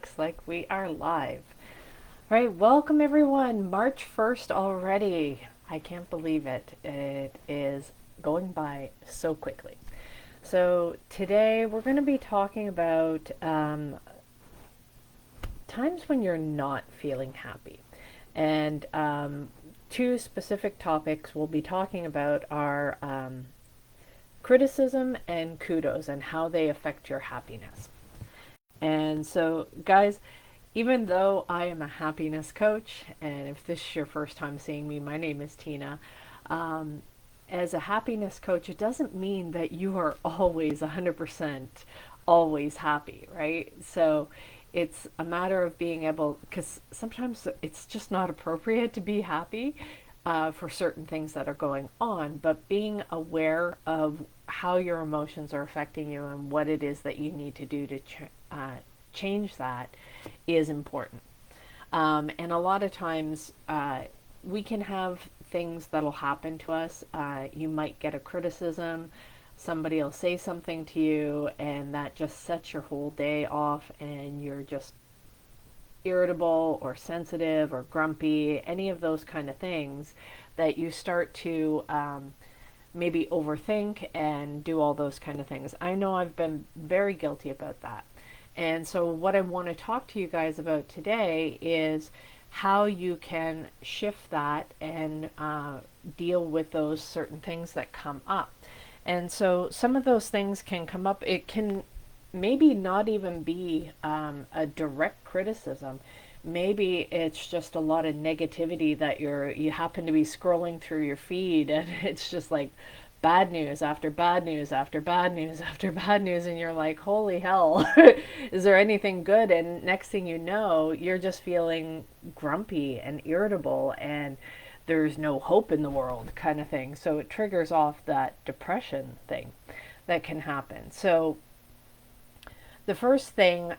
looks like we are live. All right, welcome everyone. March 1st already. I can't believe it. It is going by so quickly. So, today we're going to be talking about times when you're not feeling happy. And two specific topics we'll be talking about are criticism and kudos and how they affect your happiness. And so, guys, even though I am a happiness coach, and if this is your first time seeing me, my name is Tina. Um, as a happiness coach, it doesn't mean that you are always 100% always happy, right? So it's a matter of being able, because sometimes it's just not appropriate to be happy for certain things that are going on, but being aware of how your emotions are affecting you and what it is that you need to do to change that is important. And a lot of times we can have things that'll happen to us. You might get a criticism, somebody will say something to you, and that just sets your whole day off, and you're just irritable or sensitive or grumpy, any of those kind of things that you start to maybe overthink and do all those kind of things. I know I've been very guilty about that. And so, what I want to talk to you guys about today is how you can shift that and deal with those certain things that come up. And so, some of those things can come up. It can maybe not even be a direct criticism. Maybe it's just a lot of negativity that you happen to be scrolling through your feed, and it's just like bad news after bad news after bad news after bad news, and you're like, holy hell, is there anything good? And next thing you know, you're just feeling grumpy and irritable, and there's no hope in the world, kind of thing. So it triggers off that depression thing that can happen. So the first thing,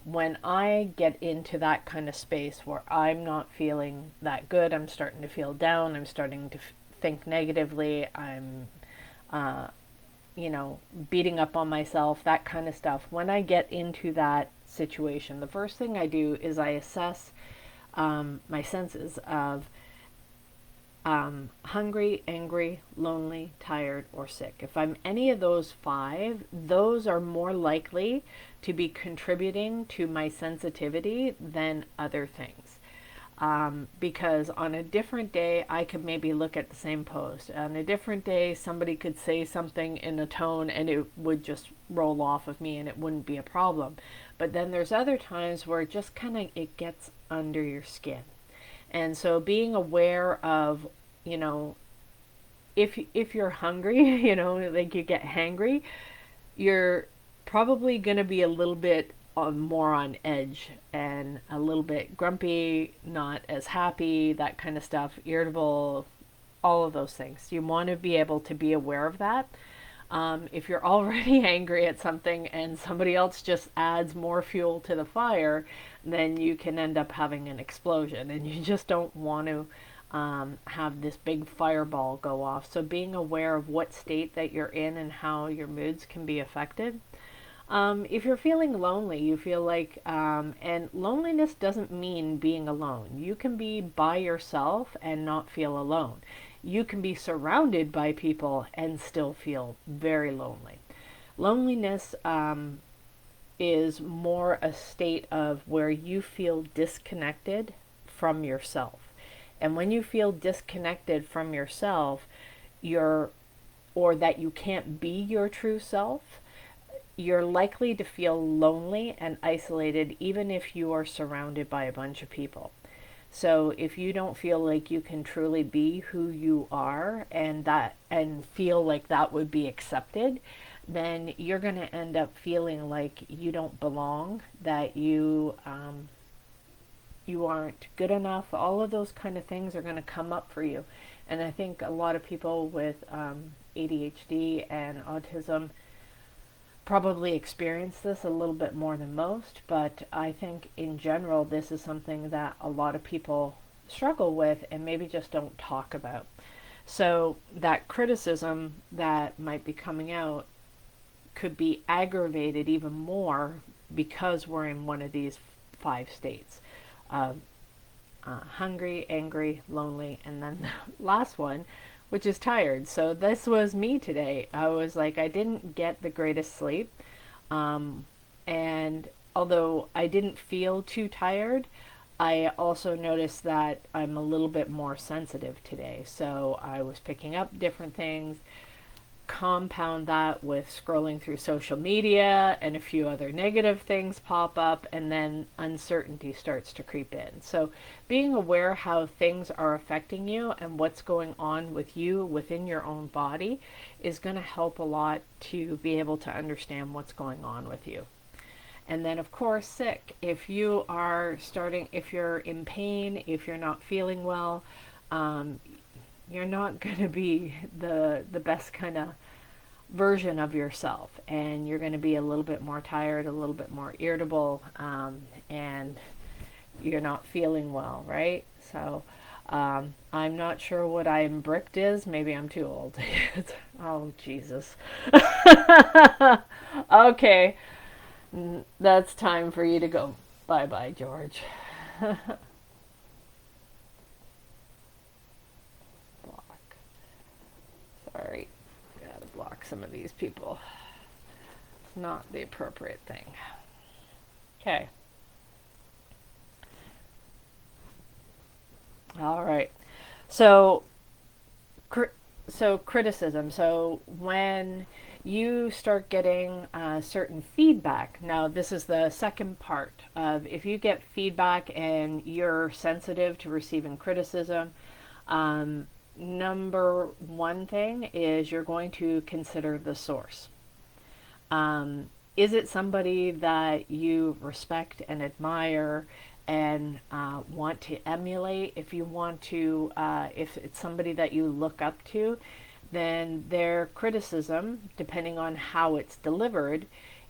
when I get into that kind of space where I'm not feeling that good, I'm starting to feel down, I'm starting to think negatively, I'm uh, beating up on myself, that kind of stuff. When I get into that situation, the first thing I do is I assess my senses of hungry, angry, lonely, tired, or sick. If I'm any of those five, those are more likely to be contributing to my sensitivity than other things. Because on a different day, I could maybe look at the same post. On a different day, somebody could say something in a tone and it would just roll off of me and it wouldn't be a problem. But then there's other times where it just kind of it gets under your skin. And so being aware of, you know, if you're hungry, like you get hangry, you're probably going to be a little bit more on edge and a little bit grumpy, not as happy, that kind of stuff, irritable, all of those things. You want to be able to be aware of that. If you're already angry at something and somebody else just adds more fuel to the fire, then you can end up having an explosion, and you just don't want to have this big fireball go off. So being aware of what state that you're in and how your moods can be affected. If you're feeling lonely, you feel like, and loneliness doesn't mean being alone. You can be by yourself and not feel alone. You can be surrounded by people and still feel very lonely. Loneliness is more a state of where you feel disconnected from yourself. And when you feel disconnected from yourself, or that you can't be your true self, you're likely to feel lonely and isolated even if you are surrounded by a bunch of people. So if you don't feel like you can truly be who you are and feel like that would be accepted, then you're going to end up feeling like you don't belong, that you aren't good enough. All of those kind of things are going to come up for you. And I think a lot of people with ADHD and autism probably experience this a little bit more than most, but I think in general this is something that a lot of people struggle with and maybe just don't talk about. So that criticism that might be coming out could be aggravated even more because we're in one of these 5 states of hungry, angry, lonely, and then the last one, which is tired. So this was me today. I was like, I didn't get the greatest sleep. Um, and although I didn't feel too tired, I also noticed that I'm a little bit more sensitive today. So I was picking up different things. Compound that with scrolling through social media and a few other negative things pop up, and then uncertainty starts to creep in. So being aware how things are affecting you and what's going on with you within your own body is going to help a lot to be able to understand what's going on with you. And then, of course, sick. If you are starting, if you're in pain, if you're not feeling well, um, you're not going to be the best kind of version of yourself, and you're going to be a little bit more tired, a little bit more irritable, and you're not feeling well, right? So I'm not sure what I'm bricked is. Maybe I'm too old. Oh, Jesus. Okay, that's time for you to go. Bye bye, George. Block. Sorry. Gotta block some of these people. It's not the appropriate thing. Okay. All right. So, criticism. So when you start getting certain feedback, now this is the second part of if you get feedback and you're sensitive to receiving criticism. Number one thing is you're going to consider the source. Is it somebody that you respect and admire and want to emulate? If you want to, if it's somebody that you look up to, then their criticism, depending on how it's delivered,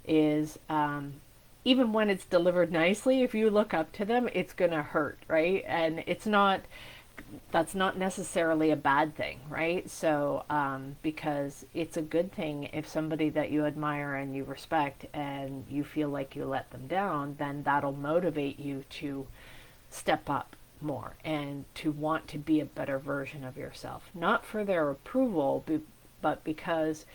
is even when it's delivered nicely, if you look up to them, it's going to hurt, right? And it's not, that's not necessarily a bad thing, right? So, because it's a good thing if somebody that you admire and you respect and you feel like you let them down, then that'll motivate you to step up more and to want to be a better version of yourself. Not for their approval, but because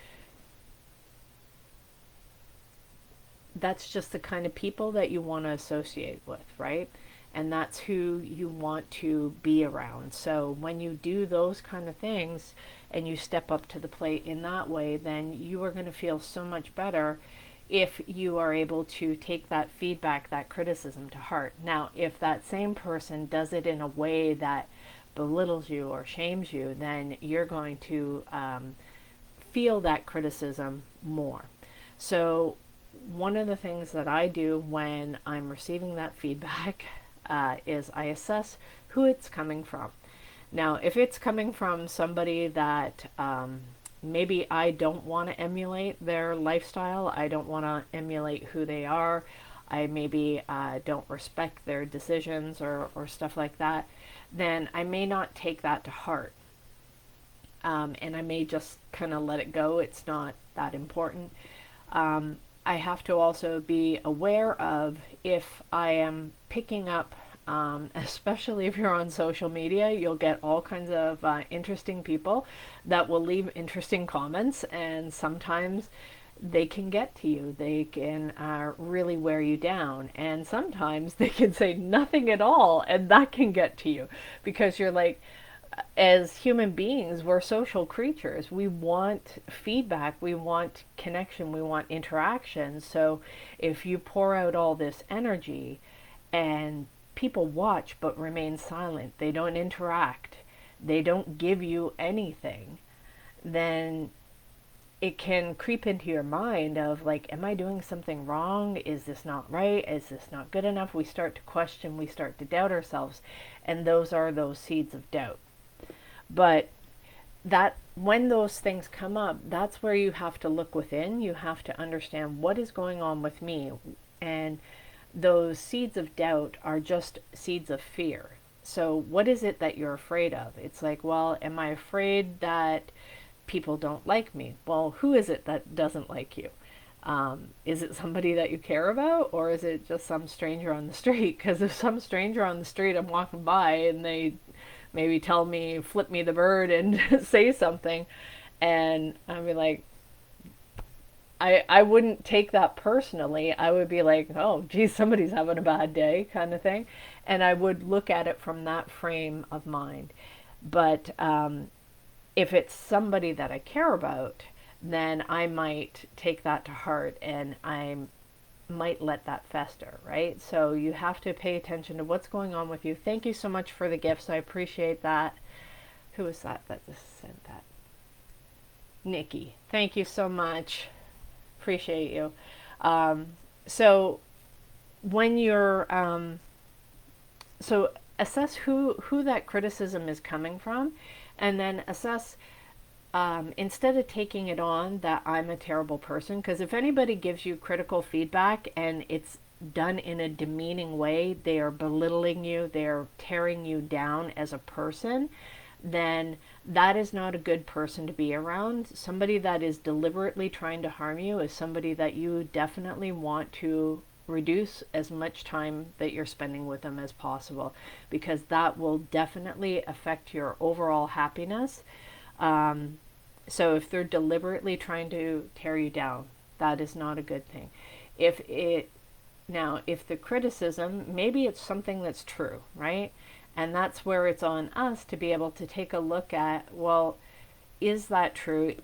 that's just the kind of people that you want to associate with, right? And that's who you want to be around. So when you do those kind of things and you step up to the plate in that way, then you are going to feel so much better if you are able to take that feedback, that criticism to heart. Now, if that same person does it in a way that belittles you or shames you, then you're going to feel that criticism more. So one of the things that I do when I'm receiving that feedback is I assess who it's coming from. Now, if it's coming from somebody that maybe I don't want to emulate their lifestyle, I don't want to emulate who they are, I maybe don't respect their decisions or stuff like that, then I may not take that to heart. And I may just kind of let it go. It's not that important. I have to also be aware of if I am picking up, especially if you're on social media, you'll get all kinds of interesting people that will leave interesting comments, and sometimes they can get to you. They can really wear you down, and sometimes they can say nothing at all, and that can get to you because you're like, as human beings, we're social creatures. We want feedback, we want connection, we want interaction. So if you pour out all this energy and people watch but remain silent, they don't interact, they don't give you anything, then it can creep into your mind of like, am I doing something wrong? Is this not right? Is this not good enough? We start to question, we start to doubt ourselves, and those are those seeds of doubt. But that when those things come up, that's where you have to look within. You have to understand what is going on with me. And those seeds of doubt are just seeds of fear. So what is it that you're afraid of? It's like, well, am I afraid that people don't like me? Well, who is it that doesn't like you? Is it somebody that you care about, or is it just some stranger on the street? Because if some stranger on the street I'm walking by and they maybe tell me, flip me the bird and say something, and I'd be like, I wouldn't take that personally. I would be like, oh, geez, somebody's having a bad day, kind of thing. And I would look at it from that frame of mind. But if it's somebody that I care about, then I might take that to heart and I might let that fester, right? So you have to pay attention to what's going on with you. Thank you so much for the gifts. I appreciate that. Who was that just sent that? Nikki. Thank you so much. Appreciate you. So when you're so assess who that criticism is coming from, and then assess, instead of taking it on that I'm a terrible person, because if anybody gives you critical feedback and it's done in a demeaning way, they are belittling you, they're tearing you down as a person, then that is not a good person to be around. Somebody that is deliberately trying to harm you is somebody that you definitely want to reduce as much time that you're spending with them as possible, because that will definitely affect your overall happiness. So if they're deliberately trying to tear you down, that is not a good thing. If the criticism, maybe it's something that's true, right? And that's where it's on us to be able to take a look at, well, is that true?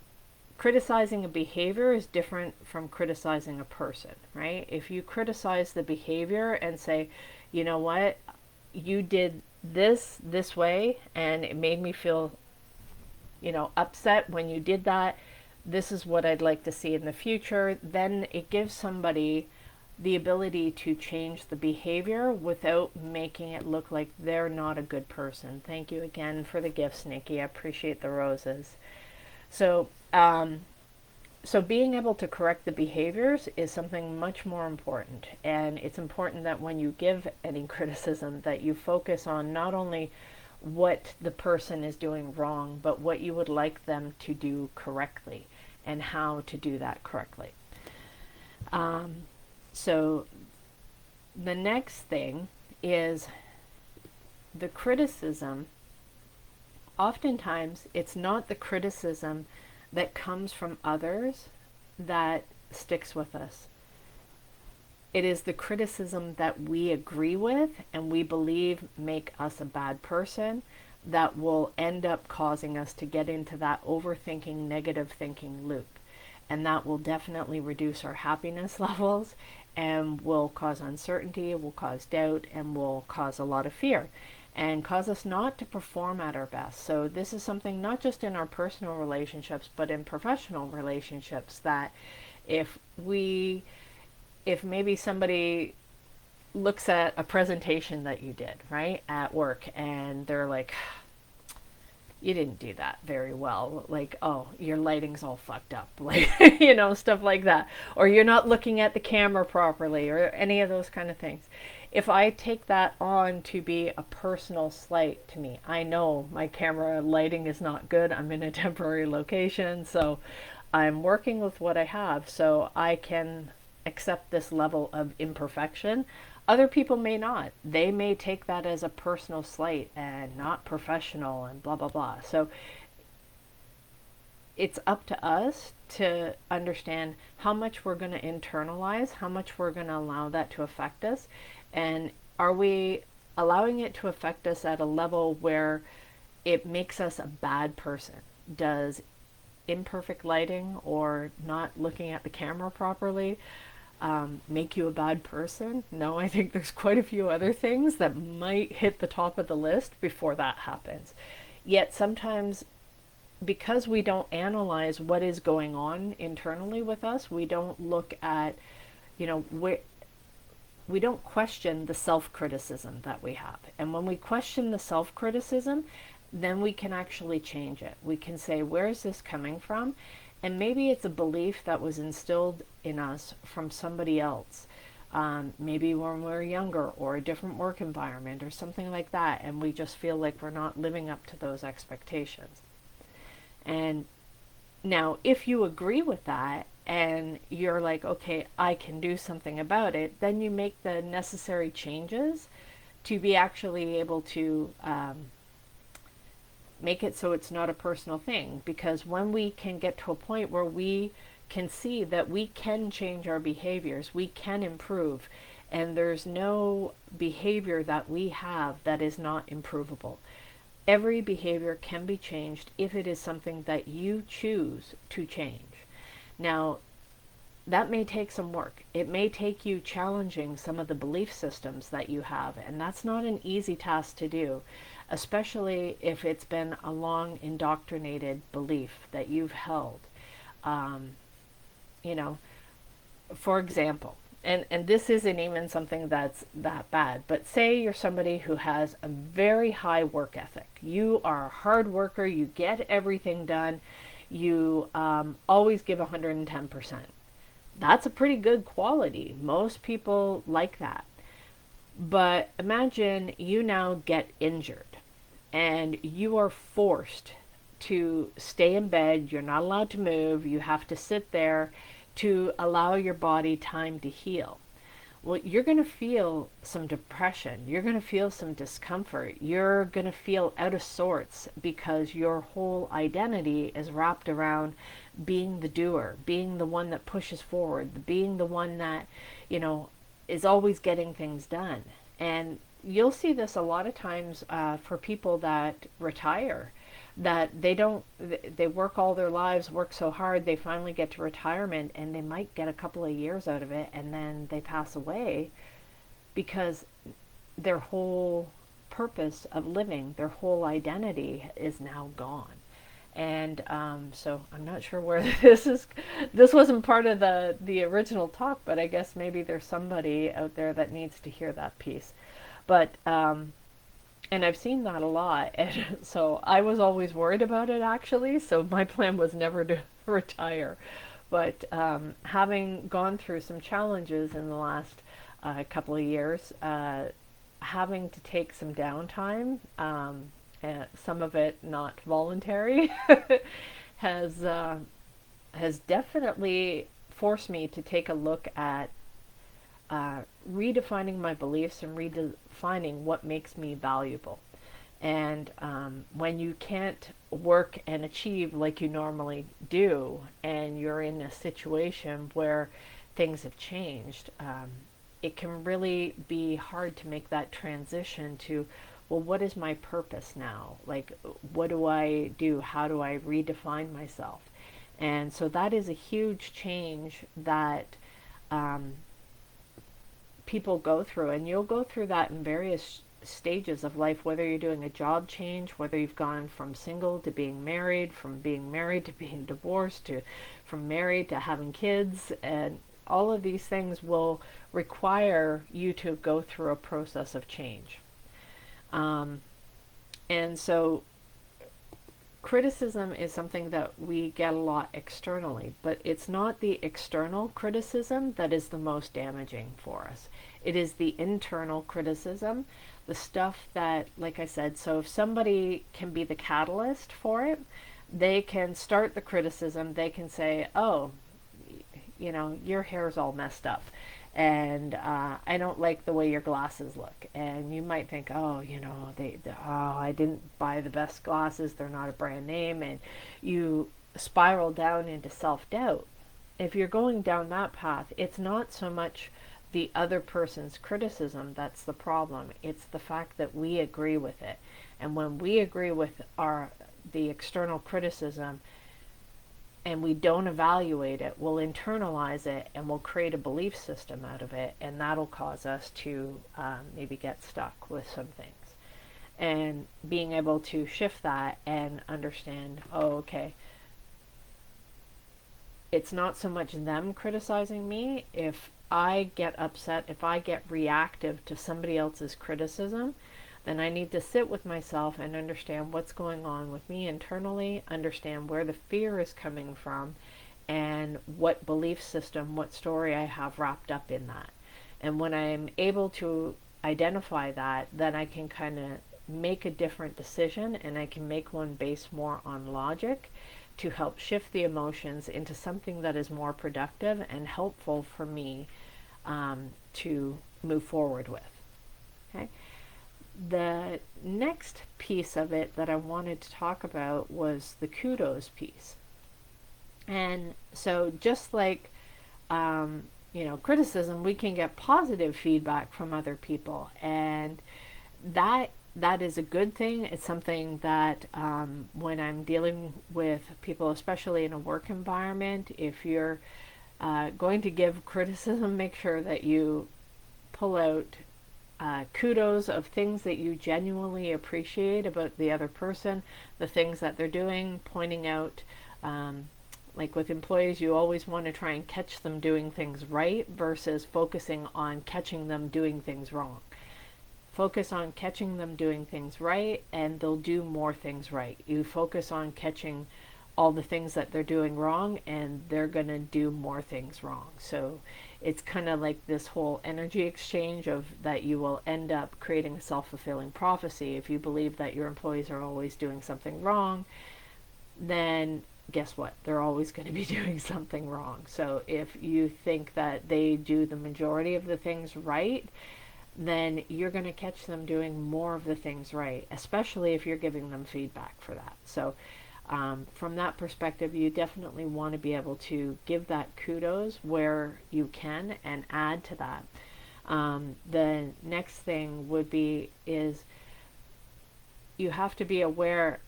Criticizing a behavior is different from criticizing a person, right? If you criticize the behavior and say, you know what, you did this way and it made me feel, upset when you did that. This is what I'd like to see in the future. Then it gives somebody the ability to change the behavior without making it look like they're not a good person. Thank you again for the gifts, Nikki. I appreciate the roses. So, so being able to correct the behaviors is something much more important. And it's important that when you give any criticism, that you focus on not only what the person is doing wrong, but what you would like them to do correctly and how to do that correctly. So the next thing is the criticism. Oftentimes, it's not the criticism that comes from others that sticks with us. It is the criticism that we agree with and we believe make us a bad person that will end up causing us to get into that overthinking, negative thinking loop. And that will definitely reduce our happiness levels and will cause uncertainty, will cause doubt, and will cause a lot of fear and cause us not to perform at our best. So this is something not just in our personal relationships, but in professional relationships, that if maybe somebody looks at a presentation that you did, right, at work, and they're like, you didn't do that very well. Like, oh, your lighting's all fucked up. Like, stuff like that. Or you're not looking at the camera properly, or any of those kind of things. If I take that on to be a personal slight to me, I know my camera lighting is not good. I'm in a temporary location, so I'm working with what I have, so I can accept this level of imperfection. Other people may not. They may take that as a personal slight and not professional and blah, blah, blah. So it's up to us to understand how much we're going to internalize, how much we're going to allow that to affect us. And are we allowing it to affect us at a level where it makes us a bad person? Does imperfect lighting or not looking at the camera properly make you a bad person? No, I think there's quite a few other things that might hit the top of the list before that happens. Yet sometimes, because we don't analyze what is going on internally with us, we don't look at, we don't question the self-criticism that we have. And when we question the self-criticism, then we can actually change it. We can say, where is this coming from? And maybe it's a belief that was instilled in us from somebody else. Maybe when we were younger, or a different work environment or something like that, and we just feel like we're not living up to those expectations. And now, if you agree with that, and you're like, okay, I can do something about it, then you make the necessary changes to be actually able to make it so it's not a personal thing. Because when we can get to a point where we can see that we can change our behaviors, we can improve, and there's no behavior that we have that is not improvable. Every behavior can be changed if it is something that you choose to change. Now, that may take some work. It may take you challenging some of the belief systems that you have, and that's not an easy task to do, especially if it's been a long indoctrinated belief that you've held. Um, you know, for example, and this isn't even something that's that bad, but say you're somebody who has a very high work ethic. You are a hard worker, you get everything done, you always give 110%. That's a pretty good quality. Most people like that. But imagine you now get injured and you are forced to stay in bed. You're not allowed to move. You have to sit there to allow your body time to heal. Well, you're going to feel some depression. You're going to feel some discomfort. You're going to feel out of sorts because your whole identity is wrapped around being the doer, being the one that pushes forward, being the one that, is always getting things done. And you'll see this a lot of times for people that retire, that they work all their lives, work so hard, they finally get to retirement and they might get a couple of years out of it and then they pass away because their whole purpose of living, their whole identity is now gone. And so I'm not sure where this wasn't part of the original talk, but I guess maybe there's somebody out there that needs to hear that piece. But and I've seen that a lot, and so I was always worried about it actually, so my plan was never to retire. But having gone through some challenges in the last couple of years, having to take some downtime, some of it not voluntary, has definitely forced me to take a look at redefining my beliefs and redefining what makes me valuable. And when you can't work and achieve like you normally do, and you're in a situation where things have changed, it can really be hard to make that transition to, well, what is my purpose now? Like, what do I do? How do I redefine myself? And so that is a huge change that people go through, and you'll go through that in various stages of life, whether you're doing a job change, whether you've gone from single to being married, from being married to being divorced, to from married to having kids, and all of these things will require you to go through a process of change. And so criticism is something that we get a lot externally, but it's not the external criticism that is the most damaging for us. It is the internal criticism, the stuff that, like I said, so if somebody can be the catalyst for it, they can start the criticism. They can say, oh, your hair's all messed up, and I don't like the way your glasses look. And you might think, oh, I didn't buy the best glasses, they're not a brand name, and you spiral down into self-doubt. If you're going down that path, it's not so much the other person's criticism that's the problem. It's the fact that we agree with it. And when we agree with the external criticism, and we don't evaluate it, we'll internalize it and we'll create a belief system out of it, and that'll cause us to maybe get stuck with some things. And being able to shift that and understand, oh, okay, it's not so much them criticizing me. If I get upset, if I get reactive to somebody else's criticism, then I need to sit with myself and understand what's going on with me internally, understand where the fear is coming from, and what belief system, what story I have wrapped up in that. And when I'm able to identify that, then I can kind of make a different decision, and I can make one based more on logic to help shift the emotions into something that is more productive and helpful for me to move forward with. Okay. The next piece of it that I wanted to talk about was the kudos piece. And so just like criticism, we can get positive feedback from other people, and that is a good thing. It's something that when I'm dealing with people, especially in a work environment, if you're going to give criticism, make sure that you pull out kudos of things that you genuinely appreciate about the other person, the things that they're doing, pointing out, like with employees, you always want to try and catch them doing things right versus focusing on catching them doing things wrong. Focus on catching them doing things right, and they'll do more things right. You focus on catching all the things that they're doing wrong, and they're going to do more things wrong. So it's kind of like this whole energy exchange of that you will end up creating a self-fulfilling prophecy. If you believe that your employees are always doing something wrong, then guess what? They're always going to be doing something wrong. So if you think that they do the majority of the things right, then you're going to catch them doing more of the things right, especially if you're giving them feedback for that. So from that perspective, you definitely want to be able to give that kudos where you can and add to that. The next thing would be is you have to be aware,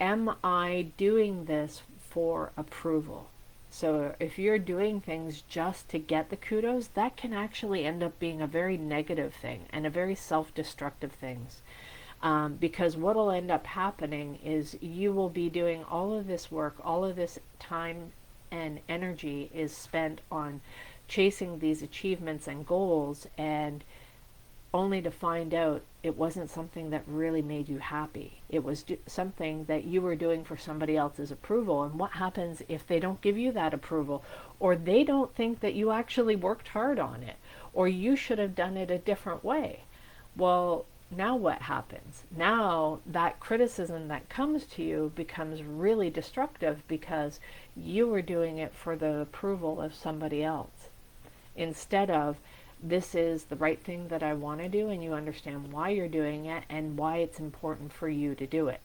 am I doing this for approval? So if you're doing things just to get the kudos, that can actually end up being a very negative thing and a very self-destructive thing. Because what will end up happening is you will be doing all of this work, all of this time and energy is spent on chasing these achievements and goals, and only to find out it wasn't something that really made you happy. It was something that you were doing for somebody else's approval. And what happens if they don't give you that approval, or they don't think that you actually worked hard on it, or you should have done it a different way? Well, now what happens? Now that criticism that comes to you becomes really destructive because you were doing it for the approval of somebody else, instead of this is the right thing that I want to do, and you understand why you're doing it and why it's important for you to do it.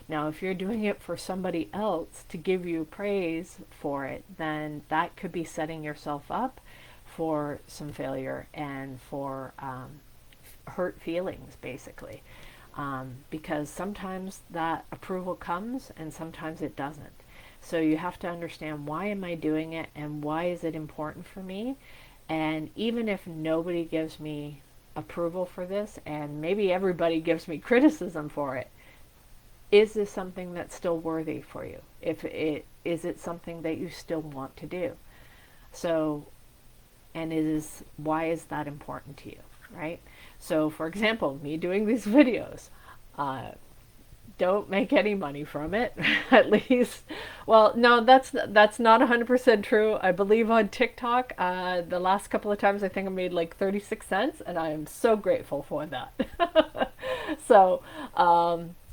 Now, if you're doing it for somebody else to give you praise for it, then that could be setting yourself up for some failure and for hurt feelings, basically. Because sometimes that approval comes and sometimes it doesn't. So you have to understand, why am I doing it and why is it important for me? And even if nobody gives me approval for this, and maybe everybody gives me criticism for it, is this something that's still worthy for you? Is it something that you still want to do? So, and why is that important to you, right? So, for example, me doing these videos, don't make any money from it, at least. Well, no, that's not 100% true. I believe on TikTok, the last couple of times I think I made like 36 cents, and I am so grateful for that. So,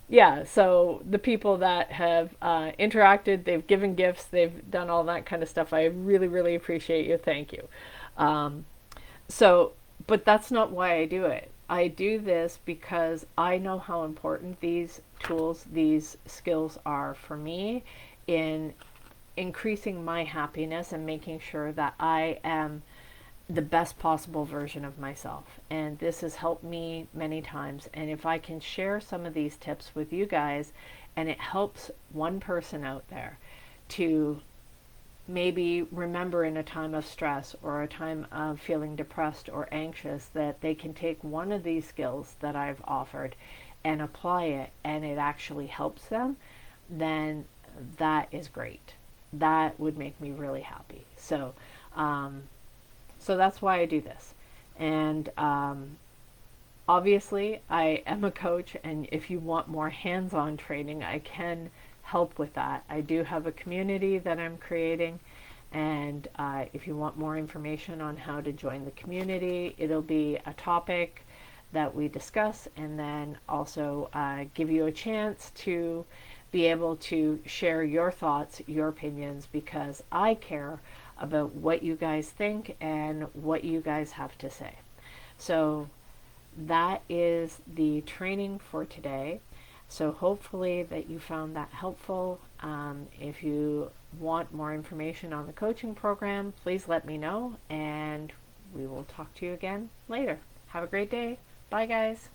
yeah, so the people that have interacted, they've given gifts, they've done all that kind of stuff. I really, really appreciate you. Thank you. But that's not why I do it. I do this because I know how important these tools, these skills are for me in increasing my happiness and making sure that I am the best possible version of myself. And this has helped me many times. And if I can share some of these tips with you guys, and it helps one person out there to maybe remember in a time of stress or a time of feeling depressed or anxious that they can take one of these skills that I've offered and apply it, and it actually helps them, then that is great. That would make me really happy. So that's why I do this. And obviously I am a coach, and if you want more hands-on training, I can help with that. I do have a community that I'm creating, and if you want more information on how to join the community, it'll be a topic that we discuss, and then also give you a chance to be able to share your thoughts, your opinions, because I care about what you guys think and what you guys have to say. So that is the training for today. So hopefully that you found that helpful. If you want more information on the coaching program, please let me know, and we will talk to you again later. Have a great day. Bye, guys.